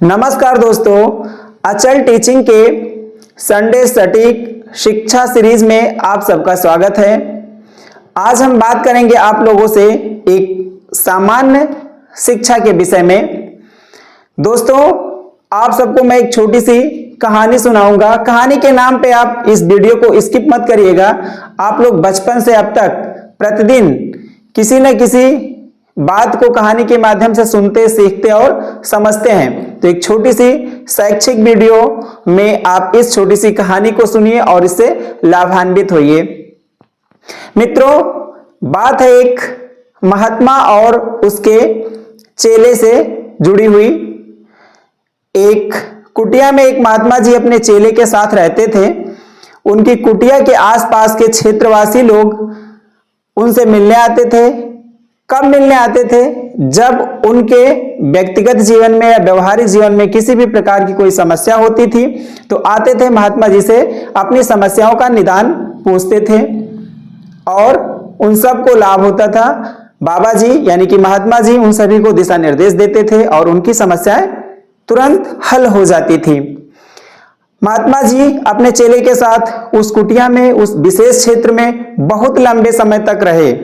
नमस्कार दोस्तों, अचल टीचिंग के संडे सटीक शिक्षा सीरीज में आप सबका स्वागत है। आज हम बात करेंगे आप लोगों से एक सामान्य शिक्षा के विषय में। दोस्तों, आप सबको मैं एक छोटी सी कहानी सुनाऊंगा। कहानी के नाम पे आप इस वीडियो को स्किप मत करिएगा। आप लोग बचपन से अब तक प्रतिदिन किसी न किसी बात को कहानी के माध्यम से सुनते, सीखते और समझते हैं। तो एक छोटी सी शैक्षिक वीडियो में आप इस छोटी सी कहानी को सुनिए और इससे लाभान्वित होइए। मित्रों, बात है एक महात्मा और उसके चेले से जुड़ी हुई। एक कुटिया में एक महात्मा जी अपने चेले के साथ रहते थे। उनकी कुटिया के आसपास के क्षेत्रवासी लोग उनसे मिलने आते थे। कब मिलने आते थे? जब उनके व्यक्तिगत जीवन में या व्यवहारिक जीवन में किसी भी प्रकार की कोई समस्या होती थी तो आते थे महात्मा जी से, अपनी समस्याओं का निदान पूछते थे और उन सबको लाभ होता था। बाबा जी यानी कि महात्मा जी उन सभी को दिशा निर्देश देते थे और उनकी समस्याएं तुरंत हल हो जाती थी। महात्मा जी अपने चेले के साथ उस कुटिया में, उस विशेष क्षेत्र में बहुत लंबे समय तक रहे।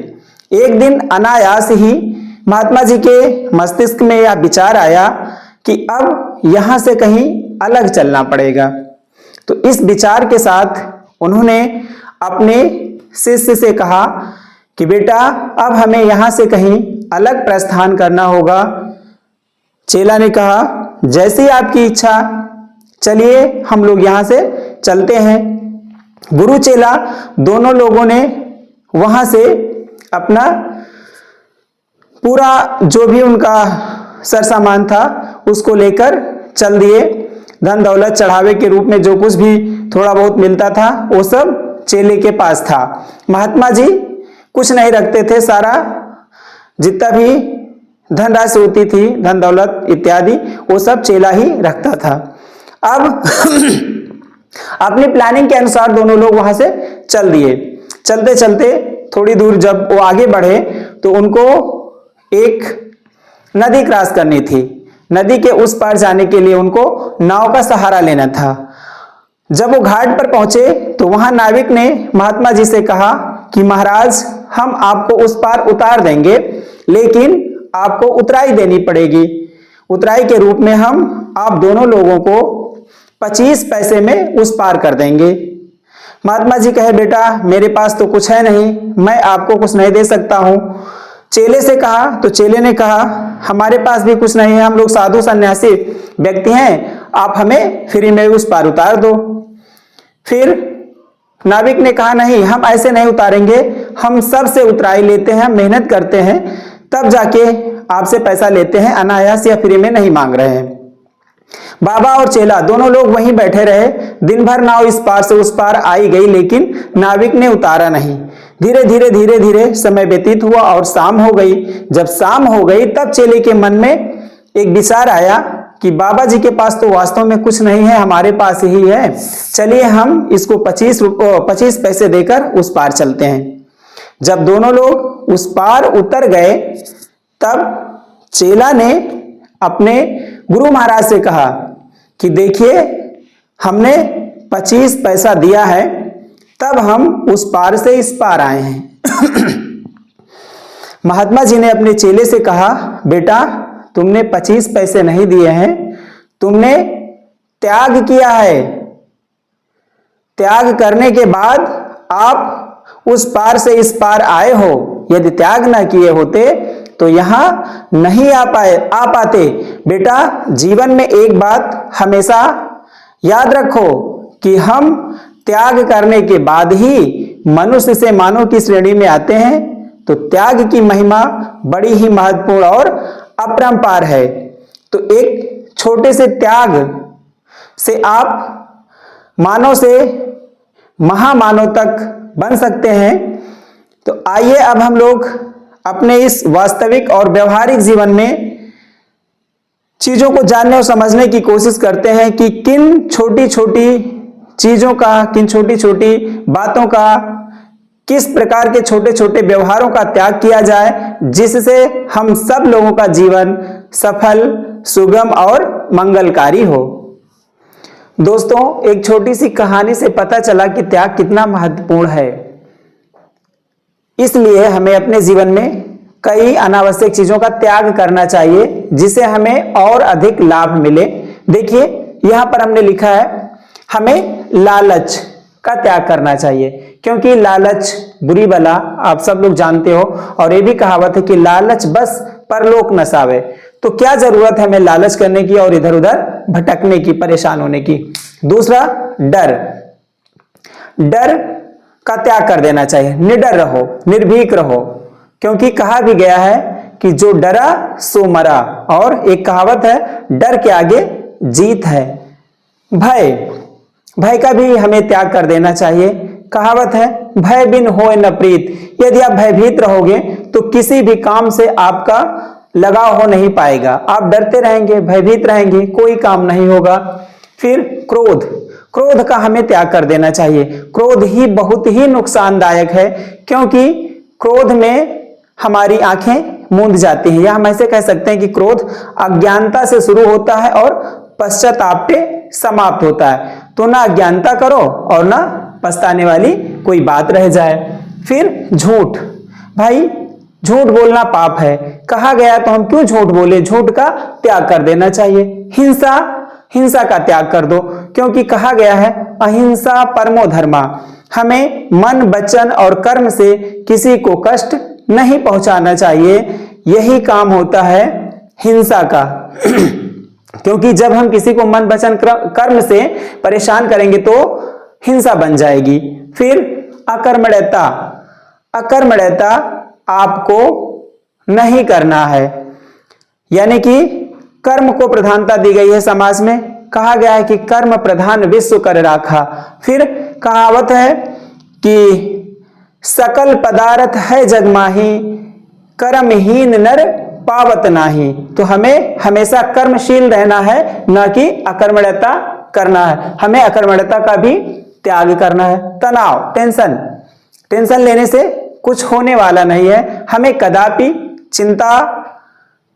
एक दिन अनायास ही महात्मा जी के मस्तिष्क में यह विचार आया कि अब यहां से कहीं अलग चलना पड़ेगा। तो इस विचार के साथ उन्होंने अपने शिष्य से कहा कि बेटा, अब हमें यहां से कहीं अलग प्रस्थान करना होगा। चेला ने कहा, जैसी आपकी इच्छा, चलिए हम लोग यहां से चलते हैं। गुरु चेला दोनों लोगों ने वहां से अपना पूरा जो भी उनका सरसामान था उसको लेकर चल दिए। धन दौलत चढ़ावे के रूप में जो कुछ भी थोड़ा बहुत मिलता था वो सब चेले के पास था। महात्मा जी कुछ नहीं रखते थे, सारा जितना भी धनराशि होती थी, धन दौलत इत्यादि, वो सब चेला ही रखता था। अब अपनी प्लानिंग के अनुसार दोनों लोग वहां से चल दिए। चलते चलते थोड़ी दूर जब वो आगे बढ़े तो उनको एक नदी क्रॉस करनी थी। नदी के उस पार जाने के लिए उनको नाव का सहारा लेना था। जब वो घाट पर पहुंचे तो वहां नाविक ने महात्मा जी से कहा कि महाराज, हम आपको उस पार उतार देंगे, लेकिन आपको उतराई देनी पड़ेगी। उतराई के रूप में हम आप दोनों लोगों को 25 पैसे में उस पार कर देंगे। महात्मा जी कहे, बेटा मेरे पास तो कुछ है नहीं, मैं आपको कुछ नहीं दे सकता हूं। चेले से कहा तो चेले ने कहा, हमारे पास भी कुछ नहीं है, हम लोग साधु सन्यासी व्यक्ति हैं, आप हमें फ्री में उस पार उतार दो। फिर नाविक ने कहा, नहीं, हम ऐसे नहीं उतारेंगे, हम सबसे उतराई लेते हैं, मेहनत करते हैं, तब जाके आपसे पैसा लेते हैं, अनायास या फ्री में नहीं मांग रहे हैं। बाबा और चेला दोनों लोग वहीं बैठे रहे। दिन भर नाव इस पार से उस पार आई गई, लेकिन नाविक ने उतारा नहीं। धीरे धीरे समय व्यतीत हुआ और शाम हो गई। जब शाम हो गई तब चेले के मन में एक विचार आया कि बाबा जी के पास तो वास्तव में कुछ नहीं है, हमारे पास ही है, चलिए हम इसको 25 पैसे देकर उस पार चलते हैं। जब दोनों लोग उस पार उतर गए तब चेला ने अपने गुरु महाराज से कहा कि देखिए, हमने 25 पैसा दिया है, तब हम उस पार से इस पार आए हैं। महात्मा जी ने अपने चेले से कहा, बेटा तुमने 25 पैसे नहीं दिए हैं, तुमने त्याग किया है। त्याग करने के बाद आप उस पार से इस पार आए हो। यदि त्याग ना किए होते तो यहां नहीं आ पाते। बेटा, जीवन में एक बात हमेशा याद रखो कि हम त्याग करने के बाद ही मनुष्य से मानव की श्रेणी में आते हैं। तो त्याग की महिमा बड़ी ही महत्वपूर्ण और अपरंपार है। तो एक छोटे से त्याग से आप मानव से महामानव तक बन सकते हैं। तो आइए अब हम लोग अपने इस वास्तविक और व्यवहारिक जीवन में चीजों को जानने और समझने की कोशिश करते हैं कि किन छोटी छोटी चीजों का, किन छोटी छोटी बातों का, किस प्रकार के छोटे छोटे व्यवहारों का त्याग किया जाए जिससे हम सब लोगों का जीवन सफल, सुगम और मंगलकारी हो। दोस्तों, एक छोटी सी कहानी से पता चला कि त्याग कितना महत्वपूर्ण है। इसलिए हमें अपने जीवन में कई अनावश्यक चीजों का त्याग करना चाहिए जिससे हमें और अधिक लाभ मिले। देखिए यहां पर हमने लिखा है हमें लालच का त्याग करना चाहिए, क्योंकि लालच बुरी बला आप सब लोग जानते हो, और ये भी कहावत है कि लालच बस परलोक नसावे। तो क्या जरूरत है हमें लालच करने की और इधर उधर भटकने की, परेशान होने की। दूसरा, डर। डर का त्याग कर देना चाहिए। निडर रहो, निर्भीक रहो, क्योंकि कहा भी गया है कि जो डरा सो मरा। और एक कहावत है, डर के आगे जीत है। भय, भय का भी हमें त्याग कर देना चाहिए। कहावत है, भय बिन होए न प्रीत। यदि आप भयभीत रहोगे तो किसी भी काम से आपका लगाव हो नहीं पाएगा। आप डरते रहेंगे, भयभीत रहेंगे, कोई काम नहीं होगा। फिर क्रोध, क्रोध का हमें त्याग कर देना चाहिए। क्रोध ही बहुत ही नुकसानदायक है, क्योंकि क्रोध में हमारी आंखें मूंद जाती हैं, या हम ऐसे कह सकते हैं कि क्रोध अज्ञानता से शुरू होता है और पश्चाताप पे समाप्त होता है। तो ना अज्ञानता करो और ना पछताने वाली कोई बात रह जाए। फिर झूठ, भाई झूठ बोलना पाप है, कहा गया तो हम क्यों झूठ बोले। झूठ का त्याग कर देना चाहिए। हिंसा, हिंसा का त्याग कर दो, क्योंकि कहा गया है अहिंसा परमो धर्मा। हमें मन, वचन और कर्म से किसी को कष्ट नहीं पहुंचाना चाहिए। यही काम होता है हिंसा का क्योंकि जब हम किसी को मन, वचन, कर्म से परेशान करेंगे तो हिंसा बन जाएगी। फिर अकर्मण्यता, अकर्मण्यता आपको नहीं करना है, यानी कि कर्म को प्रधानता दी गई है समाज में। कहा गया है कि कर्म प्रधान विश्व कर राखा। फिर कहावत है कि सकल पदार्थ है जग माही, कर्महीन नर पावत नाही। तो हमें हमेशा कर्मशील रहना है, न कि अकर्मण्यता करना है। हमें अकर्मण्यता का भी त्याग करना है। तनाव, टेंशन, टेंशन लेने से कुछ होने वाला नहीं है। हमें कदापि चिंता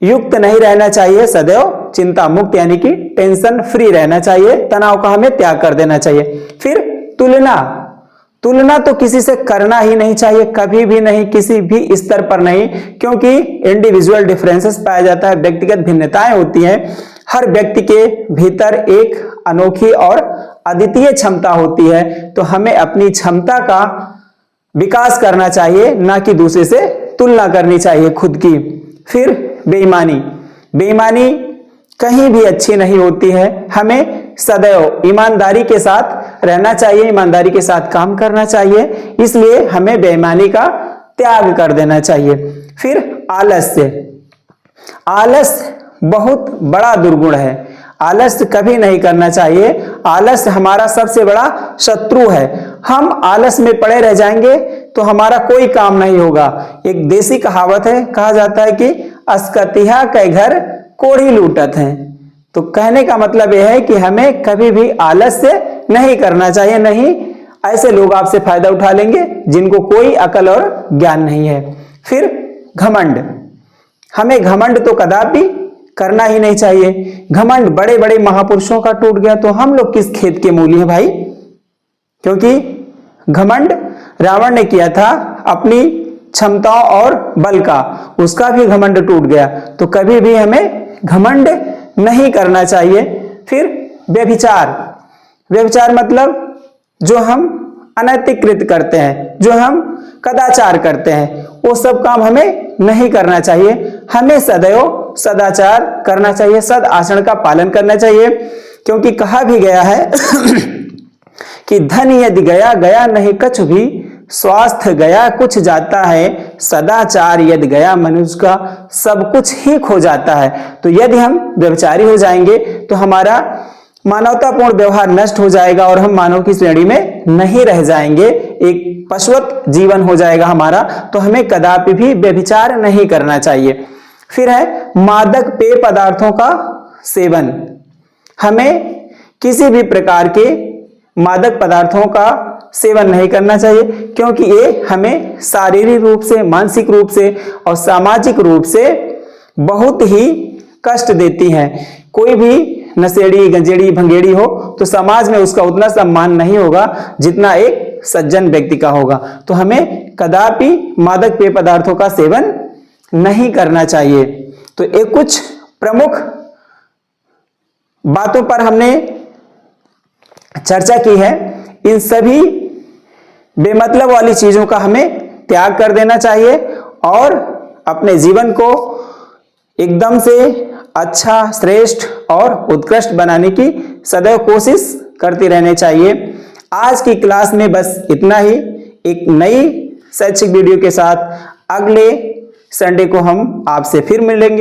युक्त नहीं रहना चाहिए, सदैव चिंता मुक्त यानी कि टेंशन फ्री रहना चाहिए। तनाव का हमें त्याग कर देना चाहिए। फिर तुलना, तुलना तो किसी से करना ही नहीं चाहिए, कभी भी नहीं, किसी भी स्तर पर नहीं, क्योंकि इंडिविजुअल डिफरेंसेस पाया जाता है, व्यक्तिगत भिन्नताएं होती हैं। हर व्यक्ति के भीतर एक अनोखी और अद्वितीय क्षमता होती है, तो हमें अपनी क्षमता का विकास करना चाहिए, ना कि दूसरे से तुलना करनी चाहिए खुद की। फिर बेईमानी, बेईमानी कहीं भी अच्छी नहीं होती है। हमें सदैव ईमानदारी के साथ रहना चाहिए, ईमानदारी के साथ काम करना चाहिए, इसलिए हमें बेईमानी का त्याग कर देना चाहिए। फिर आलस्य, आलस बहुत बड़ा दुर्गुण है। आलस्य कभी नहीं करना चाहिए। आलस्य हमारा सबसे बड़ा शत्रु है। हम आलस में पड़े रह जाएंगे तो हमारा कोई काम नहीं होगा। एक देसी कहावत है, कहा जाता है कि अस्कतिहा के घर कोढ़ी लूटत हैं। तो कहने का मतलब यह है कि हमें कभी भी आलस्य नहीं करना चाहिए, नहीं ऐसे लोग आपसे फायदा उठा लेंगे जिनको कोई अकल और ज्ञान नहीं है। फिर घमंड, हमें घमंड तो कदापि करना ही नहीं चाहिए। घमंड बड़े बड़े महापुरुषों का टूट गया तो हम लोग किस खेत के मूली हैं भाई, क्योंकि घमंड रावण ने किया था अपनी क्षमताओं और बल का, उसका भी घमंड टूट गया। तो कभी भी हमें घमंड नहीं करना चाहिए। फिर व्यभिचार, व्यभिचार मतलब जो हम अनैतिक कृत्य करते हैं, जो हम कदाचार करते हैं, वो सब काम हमें नहीं करना चाहिए। हमें सदैव सदाचार करना चाहिए, सद आचरण का पालन करना चाहिए, क्योंकि कहा भी गया है कि धन यदि गया गया नहीं कछु भी, स्वास्थ्य गया कुछ जाता है, सदाचार यदि गया मनुष्य का सब कुछ ही खो जाता है। तो यदि हम व्यभिचारी हो जाएंगे तो हमारा मानवतापूर्ण व्यवहार नष्ट हो जाएगा और हम मानव की श्रेणी में नहीं रह जाएंगे, एक पशुवत जीवन हो जाएगा हमारा। तो हमें कदापि भी व्यभिचार नहीं करना चाहिए। फिर है मादक पेय पदार्थों का सेवन। हमें किसी भी प्रकार के मादक पदार्थों का सेवन नहीं करना चाहिए, क्योंकि ये हमें शारीरिक रूप से, मानसिक रूप से और सामाजिक रूप से बहुत ही कष्ट देती हैं। कोई भी नशेड़ी, गंजेड़ी, भंगेड़ी हो तो समाज में उसका उतना सम्मान नहीं होगा जितना एक सज्जन व्यक्ति का होगा। तो हमें कदापि मादक पेय पदार्थों का सेवन नहीं करना चाहिए। तो एक कुछ प्रमुख बातों पर हमने चर्चा की है। इन सभी बेमतलब वाली चीजों का हमें त्याग कर देना चाहिए और अपने जीवन को एकदम से अच्छा, श्रेष्ठ और उत्कृष्ट बनाने की सदैव कोशिश करते रहने चाहिए। आज की क्लास में बस इतना ही। एक नई शैक्षिक वीडियो के साथ अगले संडे को हम आपसे फिर मिलेंगे।